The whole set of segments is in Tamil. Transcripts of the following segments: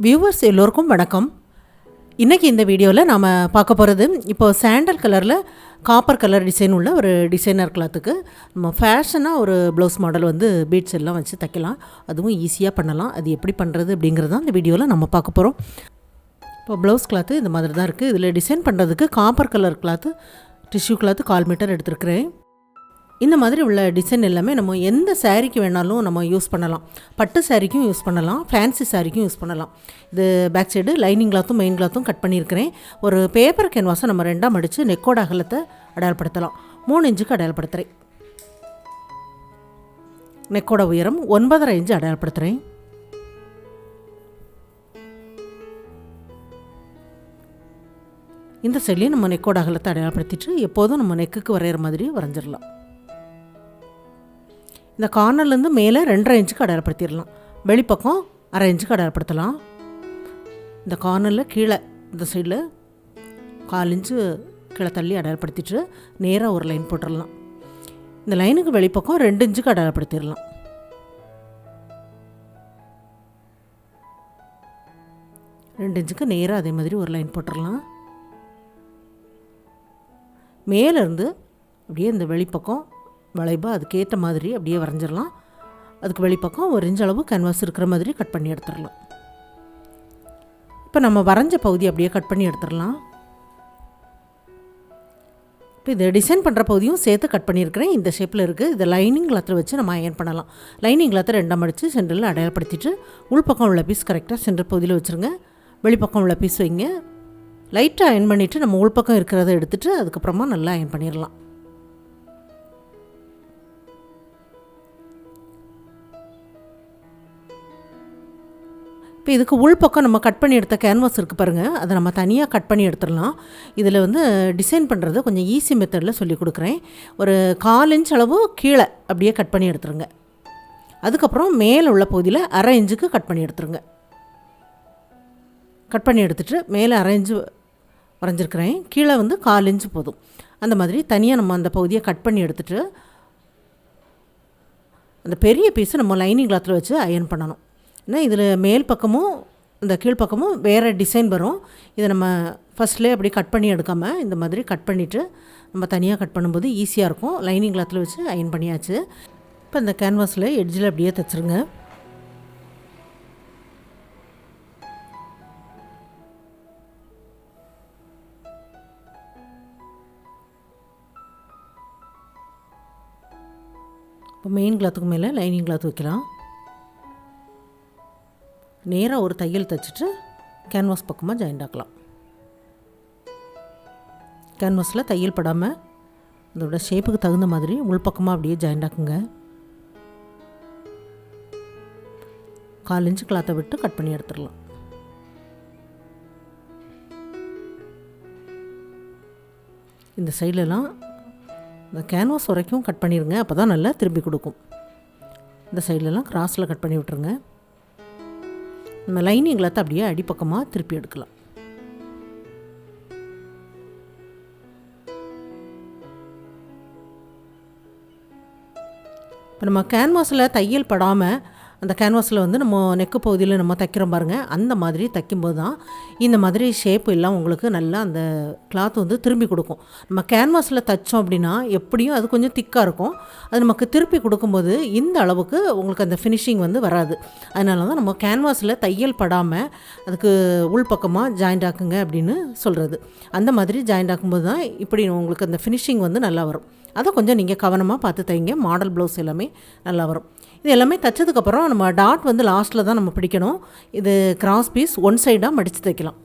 வியூவர்ஸ் எல்லோருக்கும் வணக்கம். இன்றைக்கி இந்த வீடியோவில் நாம் பார்க்க போகிறது இப்போது சாண்டல் கலரில் காப்பர் கலர் டிசைன் உள்ள ஒரு டிசைனர் கிளாத்துக்கு நம்ம ஃபேஷனாக ஒரு ப்ளவுஸ் மாடல் வந்து பீட்ஸ் எல்லாம் வச்சு தைக்கலாம். அதுவும் ஈஸியாக பண்ணலாம். அது எப்படி பண்ணுறது அப்படிங்கிறது தான் இந்த வீடியோவில் நம்ம பார்க்க போகிறோம். இப்போ ப்ளவுஸ் கிளாத்து இந்த மாதிரி தான் இருக்குது. இதில் டிசைன் பண்ணுறதுக்கு copper colour cloth tissue cloth 1/4 metre எடுத்துருக்கிறேன். இந்த மாதிரி உள்ள டிசைன் எல்லாமே நம்ம எந்த சாரீக்கு வேணாலும் நம்ம யூஸ் பண்ணலாம். பட்டு சாரீக்கும் யூஸ் பண்ணலாம், ஃபேன்சி சாரீக்கும் யூஸ் பண்ணலாம். இது பேக் சைடு லைனிங் கிளாத்தும் மெயின் கிளாத்தும் கட் பண்ணியிருக்கிறேன். ஒரு பேப்பர் கேன்வாஸை நம்ம 2ஆக மடித்து நெக்கோட அகலத்தை அடையாளப்படுத்தலாம். 3 இன்ச்சுக்கு அடையாளப்படுத்துகிறேன். நெக்கோட உயரம் 9.5 இன்ச்சு அடையாளப்படுத்துகிறேன். இந்த சைட்லேயும் நம்ம நெக்கோட அகலத்தை அடையாளப்படுத்திட்டு எப்போதும் நம்ம நெக்குக்கு வரைகிற மாதிரி வரைஞ்சிடலாம். இந்த கார்னர்லேருந்து மேலே 2.5 இன்ச்சுக்கு அடையாளப்படுத்திடலாம். வெளிப்பக்கம் 1/2 இன்ச்சுக்கு அடையாளப்படுத்தலாம். இந்த கார்னரில் கீழே இந்த சைடில் 1/4 இன்ச்சு கீழே தள்ளி அடையாளப்படுத்திட்டு நேராக ஒரு லைன் போட்டுடலாம். இந்த லைனுக்கு வெளிப்பக்கம் 2 இன்ச்சுக்கு அடையாளப்படுத்திடலாம். ரெண்டு இன்ச்சுக்கு நேராக அதே மாதிரி ஒரு லைன் போட்டுடலாம். மேலேருந்து அப்படியே இந்த வெளிப்பக்கம் வளைபாக அதுக்கேற்ற மாதிரி அப்படியே வரைஞ்சிடலாம். அதுக்கு வெளிப்பக்கம் 1 இன்ச் அளவு கேன்வாஸ் இருக்கிற மாதிரி கட் பண்ணி எடுத்துடலாம். இப்போ நம்ம வரைஞ்ச பகுதி அப்படியே கட் பண்ணி எடுத்துடலாம். இப்போ இதை டிசைன் பண்ணுற பகுதியும் சேர்த்து கட் பண்ணியிருக்கிறேன். இந்த ஷேப்பில் இருக்குது. இதை லைனிங் கிளாத்தில் வச்சு நம்ம அயன் பண்ணலாம். லைனிங் கிளாத்தை 2ஆக மடித்து சென்டரில் அடையாளப்படுத்திட்டு உள்பக்கம் உள்ள பீஸ் கரெக்டாக சென்டர் பகுதியில் வச்சுருங்க. வெளிப்பக்கம் உள்ள பீஸ் வைங்க. லைட்டாக அயன் பண்ணிவிட்டு நம்ம உள்பக்கம் இருக்கிறத எடுத்துகிட்டு அதுக்கப்புறமா நல்லா அயன் பண்ணிடலாம். இப்போ இதுக்கு உள்பக்கம் நம்ம கட் பண்ணி எடுத்த கேன்வாஸ் இருக்குது பாருங்கள், அதை நம்ம தனியாக கட் பண்ணி எடுத்துடலாம். இதில் வந்து டிசைன் பண்ணுறது கொஞ்சம் ஈஸி மெத்தடில் சொல்லி கொடுக்குறேன். ஒரு 1/4 இன்ச் அளவு கீழே அப்படியே கட் பண்ணி எடுத்துருங்க. அதுக்கப்புறம் மேலே உள்ள பகுதியில் 1/2 இன்ச்சுக்கு கட் பண்ணி எடுத்துருங்க. கட் பண்ணி எடுத்துகிட்டு மேலே 1/2 இன்ச்சு வரைஞ்சிருக்கிறேன். கீழே வந்து 1/4 இன்ச்சு போதும். அந்த மாதிரி தனியாக நம்ம அந்த பகுதியை கட் பண்ணி எடுத்துகிட்டு அந்த பெரிய பீஸை நம்ம லைனிங் கிளாத்தில் வச்சு அயன் பண்ணணும். ஏன்னா இதில் மேல் பக்கமும் இந்த கீழ்ப்பக்கமும் வேறு டிசைன் வரும். இதை நம்ம ஃபஸ்ட்லேயே அப்படி கட் பண்ணி எடுக்காமல் இந்த மாதிரி கட் பண்ணிவிட்டு நம்ம தனியாக கட் பண்ணும்போது ஈஸியாக இருக்கும். லைனிங் கிளாத்தில் வச்சு அயன் பண்ணியாச்சு. இப்போ இந்த கேன்வாஸில் எட்ஜில் அப்படியே தைச்சிருங்க. இப்போ மெயின் கிளாத்துக்கு மேலே லைனிங் கிளாத் வைக்கலாம். நேராக ஒரு தையல் தைச்சிட்டு கேன்வாஸ் பக்கமாக ஜாயிண்ட் ஆக்கலாம். கேன்வாஸில் தையல் படாமல் அதோட ஷேப்புக்கு தகுந்த மாதிரி உள்பக்கமாக அப்படியே ஜாயிண்ட் ஆக்குங்க. 1/4 இன்ச்சு கிளாத்தை விட்டு கட் பண்ணி எடுத்துடலாம். இந்த சைட்லலாம் இந்த கேன்வாஸ் வரைக்கும் கட் பண்ணிடுங்க. அப்போ தான் நல்லா திரும்பி கொடுக்கும். இந்த சைட்லலாம் கிராஸில் கட் பண்ணி விட்டுருங்க. நம்ம லைனிங் கிளாத்தை அப்படியே அடிப்பக்கமாக திருப்பி எடுக்கலாம். இப்போ நம்ம கேன்வாஸில் தையல் படாமல் அந்த கேன்வாஸில் வந்து நம்ம நெக்கு பகுதியில் நம்ம தைக்கிறோம் பாருங்கள், அந்த மாதிரி தைக்கும்போது தான் இந்த மாதிரி ஷேப் எல்லாம் உங்களுக்கு நல்லா அந்த கிளாத் வந்து திரும்பி கொடுக்கும். நம்ம கேன்வாஸில் தைச்சோம் அப்படின்னா எப்படியும் அது கொஞ்சம் திக்காக இருக்கும். அது நமக்கு திருப்பி கொடுக்கும்போது இந்த அளவுக்கு உங்களுக்கு அந்த ஃபினிஷிங் வந்து வராது. அதனால தான் நம்ம கேன்வாஸில் தையல் படாமல் அதுக்கு உள்பக்கமாக ஜாயிண்ட் ஆக்குங்க அப்படின்னு சொல்கிறது. அந்த மாதிரி ஜாயிண்ட் ஆக்கும்போது தான் இப்படி உங்களுக்கு அந்த ஃபினிஷிங் வந்து நல்லா வரும். அதை கொஞ்சம் நீங்கள் கவனமாக பார்த்து தைங்க. மாடல் ப்ளவுஸ் எல்லாமே நல்லா வரும். இது எல்லாமே தைச்சதுக்கப்புறம் நம்ம டாட் வந்து லாஸ்ட்டில் தான் நம்ம பிடிக்கணும். இது கிராஸ் பீஸ் 1 சைடாக மடித்து தைக்கலாம்.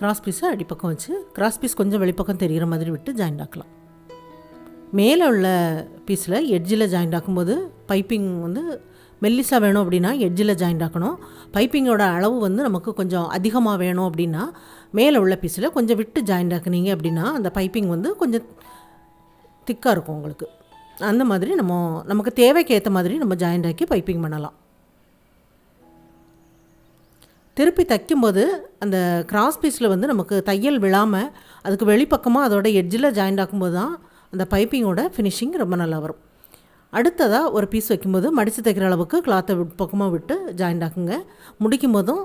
கிராஸ் பீஸை அடிப்பக்கம் வச்சு கிராஸ் பீஸ் கொஞ்சம் வெளிப்பக்கம் தெரிகிற மாதிரி விட்டு ஜாயிண்ட் ஆக்கலாம். மேலே உள்ள பீஸில் எட்ஜில் ஜாயிண்ட் ஆக்கும்போது பைப்பிங் வந்து மெல்லிஸாக வேணும் அப்படின்னா எட்ஜில் ஜாயிண்ட் ஆக்கணும். பைப்பிங்கோட அளவு வந்து நமக்கு கொஞ்சம் அதிகமாக வேணும் அப்படின்னா மேலே உள்ள பீஸில் கொஞ்சம் விட்டு ஜாயிண்ட் ஆக்குனீங்க அப்படின்னா அந்த பைப்பிங் வந்து கொஞ்சம் திக்காக இருக்கும் உங்களுக்கு. அந்த மாதிரி நமக்கு தேவைக்கு ஏற்ற மாதிரி நம்ம ஜாயிண்ட் ஆக்கி பைப்பிங் பண்ணலாம். திருப்பி தைக்கும்போது அந்த கிராஸ் பீஸில் வந்து நமக்கு தையல் விழாமல் அதுக்கு வெளிப்பக்கமாக அதோட எட்ஜில் ஜாயிண்ட் ஆக்கும்போது தான் அந்த பைப்பிங்கோட ஃபினிஷிங் ரொம்ப நல்லா வரும். அடுத்ததாக ஒரு பீஸ் வைக்கும்போது மடித்து தைக்கிற அளவுக்கு கிளாத்தை பக்கமாக விட்டு ஜாயிண்ட் ஆக்குங்க. முடிக்கும் போதும்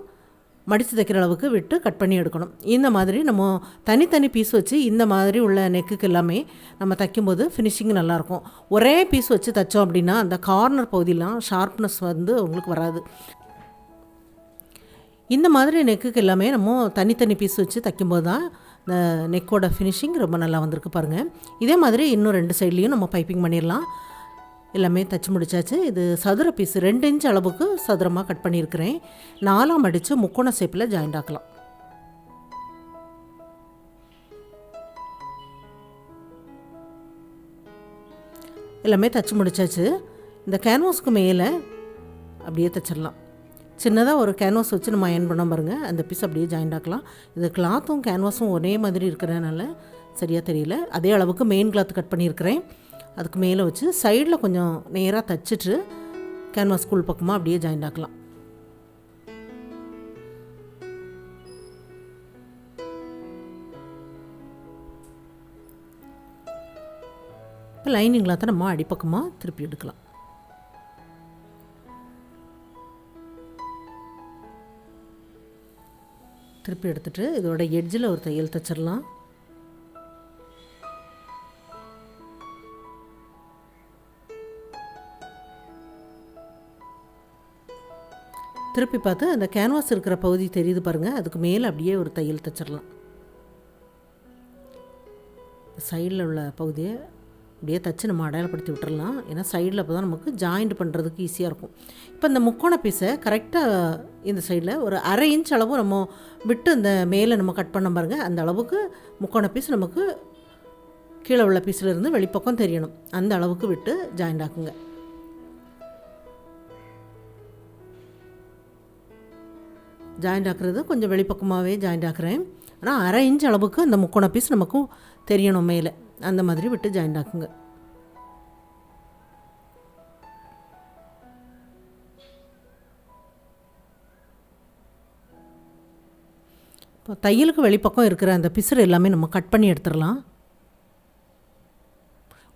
மடித்து தைக்கிற அளவுக்கு விட்டு கட் பண்ணி எடுக்கணும். இந்த மாதிரி நம்ம தனித்தனி பீஸ் வச்சு இந்த மாதிரி உள்ள நெக்குக்கு எல்லாமே நம்ம தைக்கும்போது ஃபினிஷிங் நல்லாயிருக்கும். ஒரே பீஸ் வச்சு தைச்சோம் அப்படின்னா அந்த கார்னர் பகுதியெலாம் ஷார்ப்னஸ் வந்து உங்களுக்கு வராது. இந்த மாதிரி நெக்குக்கு எல்லாமே நம்ம தனித்தனி பீஸ் வச்சு தைக்கும்போது தான் இந்த நெக்கோட ஃபினிஷிங் ரொம்ப நல்லா வந்திருக்கு பாருங்கள். இதே மாதிரி இன்னும் 2 சைட்லேயும் நம்ம பைப்பிங் பண்ணிடலாம். எல்லாமே தைச்சி முடிச்சாச்சு. இது சதுர பீஸ் 2 இன்ச் அளவுக்கு சதுரமாக கட் பண்ணியிருக்கிறேன். 4ஆக மடித்து முக்கோண ஷேப்பில் ஜாயிண்ட் ஆக்கலாம். எல்லாமே தைச்சி முடிச்சாச்சு. இந்த கேன்வாஸ்க்கு மேலே அப்படியே தைச்சிடலாம். சின்னதாக ஒரு கேன்வாஸ் வச்சு நம்ம அயர்ன் பண்ண பாருங்கள். அந்த பீஸ் அப்படியே ஜாயிண்ட் ஆக்கலாம். இது கிளாத்தும் கேன்வாஸும் ஒரே மாதிரி இருக்கிறதுனால சரியாக தெரியல. அதே அளவுக்கு மெயின் கிளாத் கட் பண்ணியிருக்கிறேன். அதுக்கு மேலே வச்சு சைடில் கொஞ்சம் நேராக தைச்சிட்டு கேன்வாஸ் ஸ்கூல் பக்கமாக அப்படியே ஜாயிண்ட் ஆக்கலாம். இப்போ லைனிங் கிளாத்தை நம்ம அடிப்பக்கமாக திருப்பி எடுக்கலாம். திருப்பி எடுத்துகிட்டு இதோட எட்ஜில் ஒரு தையல் தைச்சிடலாம். திருப்பி பார்த்து அந்த கேன்வாஸ் இருக்கிற பகுதி தெரியுது பாருங்கள். அதுக்கு மேலே அப்படியே ஒரு தையல் தைச்சிடலாம். சைடில் உள்ள பகுதியை அப்படியே தைச்சி நம்ம அடையாளப்படுத்தி விட்டுறலாம். ஏன்னா சைடில் அப்போ தான் நமக்கு ஜாயிண்ட் பண்ணுறதுக்கு ஈஸியாக இருக்கும். இப்போ இந்த முக்கோண பீஸை கரெக்டாக இந்த சைடில் ஒரு 1/2 இன்ச் அளவு நம்ம விட்டு இந்த மேலே நம்ம கட் பண்ண பாருங்கள். அந்த அளவுக்கு முக்கோண பீஸ் நமக்கு கீழே உள்ள பீஸிலேருந்து வெளிப்பக்கம் தெரியணும். அந்த அளவுக்கு விட்டு ஜாயிண்ட் ஆக்குங்க. ஜாயிண்ட் ஆக்குறது கொஞ்சம் வெளிப்பக்கமாகவே ஜாயிண்ட் ஆக்குறேன். ஆனால் 1/2 இன்ச் அளவுக்கு அந்த முக்கோண பீஸ் நமக்கும் தெரியணும் மேலே. அந்த மாதிரி விட்டு ஜாயிண்ட் ஆக்குங்க. இப்போ தையலுக்கு வெளிப்பக்கம் இருக்கிற அந்த பிசுறு எல்லாமே நம்ம கட் பண்ணி எடுத்துடலாம்.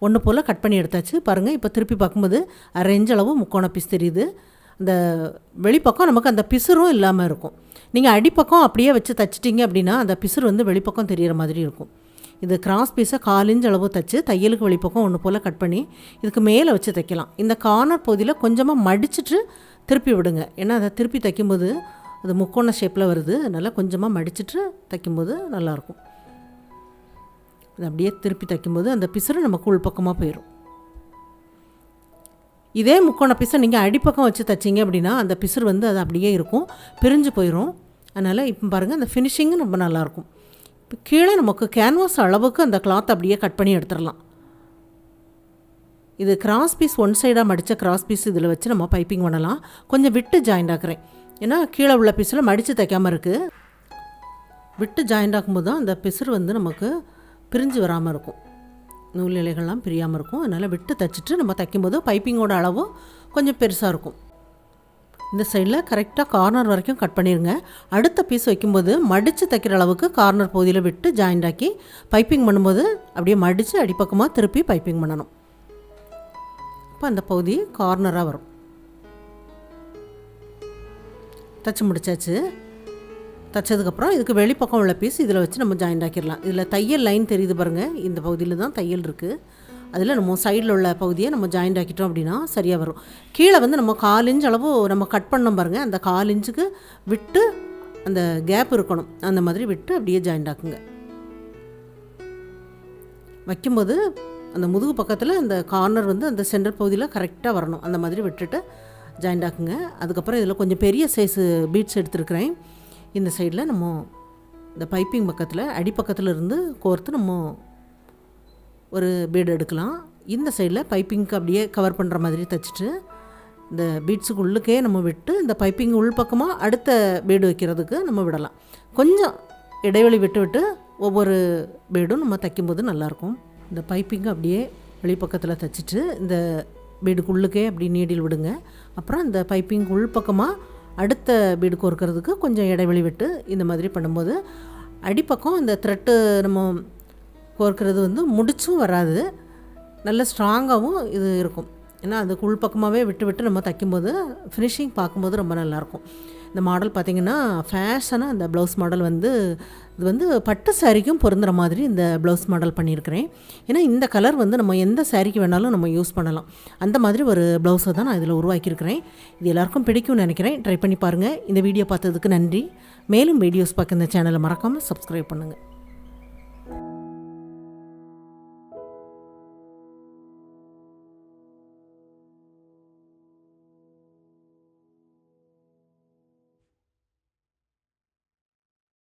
ஒன்று போல் கட் பண்ணி எடுத்தாச்சு பாருங்கள். இப்போ திருப்பி பார்க்கும்போது 1/2 இன்ச் அளவு முக்கோண பீஸ் தெரியுது. அந்த வெளிப்பக்கம் நமக்கு அந்த பிசுறும் இல்லாமல் இருக்கும். நீங்கள் அடிப்பக்கம் அப்படியே வச்சு தைச்சிட்டிங்க அப்படின்னா அந்த பிசுறு வந்து வெளிப்பக்கம் தெரிகிற மாதிரி இருக்கும். இது கிராஸ் பீஸை 1/4 இன்ச் அளவு தைச்சி தையலுக்கு வெளிப்பக்கம் ஒன்று போல் கட் பண்ணி இதுக்கு மேலே வச்சு தைக்கலாம். இந்த கார்னர் பகுதியில் கொஞ்சமாக மடிச்சுட்டு திருப்பி விடுங்க. ஏன்னா அதை திருப்பி தைக்கும்போது அது முக்கோண ஷேப்பில் வருது. அதனால் கொஞ்சமாக மடிச்சுட்டு தைக்கும்போது நல்லாயிருக்கும். அது அப்படியே திருப்பி தைக்கும்போது அந்த பிசுறு நமக்கு உள்பக்கமாக போயிடும். இதே முக்கோண பீஸை நீங்கள் அடிப்பக்கம் வச்சு தைச்சிங்க அப்படின்னா அந்த பிசுறு வந்து அது அப்படியே இருக்கும், பிரிஞ்சு போயிடும். அதனால் இப்போ பாருங்கள் அந்த ஃபினிஷிங்கும் ரொம்ப நல்லாயிருக்கும். இப்போ கீழே நமக்கு கேன்வாஸ் அளவுக்கு அந்த கிளாத் அப்படியே கட் பண்ணி எடுத்துடலாம். இது கிராஸ் பீஸ் ஒன் சைடாக மடித்த கிராஸ் பீஸ் இதில் வச்சு நம்ம பைப்பிங் பண்ணலாம். கொஞ்சம் விட்டு ஜாயிண்ட் ஆக்குறேன். ஏன்னா கீழே உள்ள பீஸில் மடித்து தைக்காமல் இருக்குது. விட்டு ஜாயிண்ட் ஆக்கும்போது தான் அந்த பிசுறு வந்து நமக்கு பிரிஞ்சு வராமல் இருக்கும். நூல் இலைகள்லாம் பிரியாமல் இருக்கும். அதனால் விட்டு தைச்சிட்டு நம்ம தைக்கும்போது பைப்பிங்கோட அளவும் கொஞ்சம் பெருசாக இருக்கும். இந்த சைடில் கரெக்டாக கார்னர் வரைக்கும் கட் பண்ணிடுங்க. அடுத்த பீஸ் வைக்கும்போது மடித்து தைக்கிற அளவுக்கு கார்னர் பகுதியில் விட்டு ஜாயிண்ட் ஆக்கி பைப்பிங் பண்ணும்போது அப்படியே மடித்து அடிப்பக்கமாக திருப்பி பைப்பிங் பண்ணணும். இப்போ அந்த பகுதி கார்னராக வரும். தைச்சி முடிச்சாச்சு. தைச்சதுக்கப்புறம் இதுக்கு வெளிப்பக்கம் உள்ள பீஸ் இதில் வச்சு நம்ம ஜாயிண்ட் ஆக்கிடலாம். இதில் தையல் லைன் தெரியுது பாருங்கள். இந்த பகுதியில் தான் தையல் இருக்குது. அதில் நம்ம சைடில் உள்ள பகுதியை நம்ம ஜாயிண்ட் ஆக்கிட்டோம் அப்படின்னா சரியாக வரும். கீழே வந்து நம்ம 1/4 இன்ச் அளவு நம்ம கட் பண்ணோம் பாருங்கள். அந்த 1/4 இன்ச்சுக்கு விட்டு அந்த கேப் இருக்கணும். அந்த மாதிரி விட்டு அப்படியே ஜாயிண்ட் ஆக்குங்க. வைக்கும்போது அந்த முதுகு பக்கத்தில் அந்த கார்னர் வந்து அந்த சென்டர் பகுதியில் கரெக்டாக வரணும். அந்த மாதிரி விட்டுட்டு ஜாயிண்ட் ஆக்குங்க. அதுக்கப்புறம் இதில் கொஞ்சம் பெரிய சைஸு பீட்ஸ் எடுத்துருக்கிறேன். இந்த சைடில் நம்ம இந்த பைப்பிங் பக்கத்தில் அடிப்பக்கத்தில் இருந்து கோர்த்து நம்ம ஒரு பீடு எடுக்கலாம். இந்த சைடில் பைப்பிங்க்கு அப்படியே கவர் பண்ணுற மாதிரி தைச்சிட்டு இந்த பீட்ஸுக்கு உள்ளுக்கே நம்ம விட்டு இந்த பைப்பிங் உள்பக்கமாக அடுத்த பீடு வைக்கிறதுக்கு நம்ம விடலாம். கொஞ்சம் இடைவெளி விட்டு விட்டு ஒவ்வொரு பீடும் நம்ம தைக்கும்போது நல்லாயிருக்கும். இந்த பைப்பிங்கு அப்படியே வெளிப்பக்கத்தில் தைச்சிட்டு இந்த பீடுக்கு உள்ளுக்கே அப்படி நீடில் விடுங்க. அப்புறம் இந்த பைப்பிங் உள்பக்கமாக அடுத்த பீடு கோர்க்கிறதுக்கு கொஞ்சம் இடைவெளி விட்டு இந்த மாதிரி பண்ணும்போது அடிப்பக்கம் இந்த த்ரெட்டு நம்ம கோர்க்கிறது வந்து முடிச்சும் வராது, நல்ல ஸ்ட்ராங்காகவும் இது இருக்கும். ஏன்னா அதுக்கு உள்பக்கமாகவே விட்டு நம்ம தைக்கும்போது ஃபினிஷிங் பார்க்கும்போது ரொம்ப நல்லாயிருக்கும். இந்த மாடல் பார்த்திங்கன்னா ஃபேஷனாக இந்த ப்ளவுஸ் மாடல் வந்து இது வந்து பட்டு சாரிக்கும் பொருந்துகிற மாதிரி இந்த ப்ளவுஸ் மாடல் பண்ணியிருக்கிறேன். ஏன்னா இந்த கலர் வந்து நம்ம எந்த சாரிக்கு வேணாலும் நம்ம யூஸ் பண்ணலாம். அந்த மாதிரி ஒரு ப்ளவுஸை தான் நான் இதில் உருவாக்கியிருக்கிறேன். இது எல்லாருக்கும் பிடிக்கும்னு நினைக்கிறேன். ட்ரை பண்ணி பாருங்கள். இந்த வீடியோ பார்த்ததுக்கு நன்றி. மேலும் வீடியோஸ் பார்க்க இந்த சேனலை மறக்காமல் சப்ஸ்கிரைப் பண்ணுங்கள்.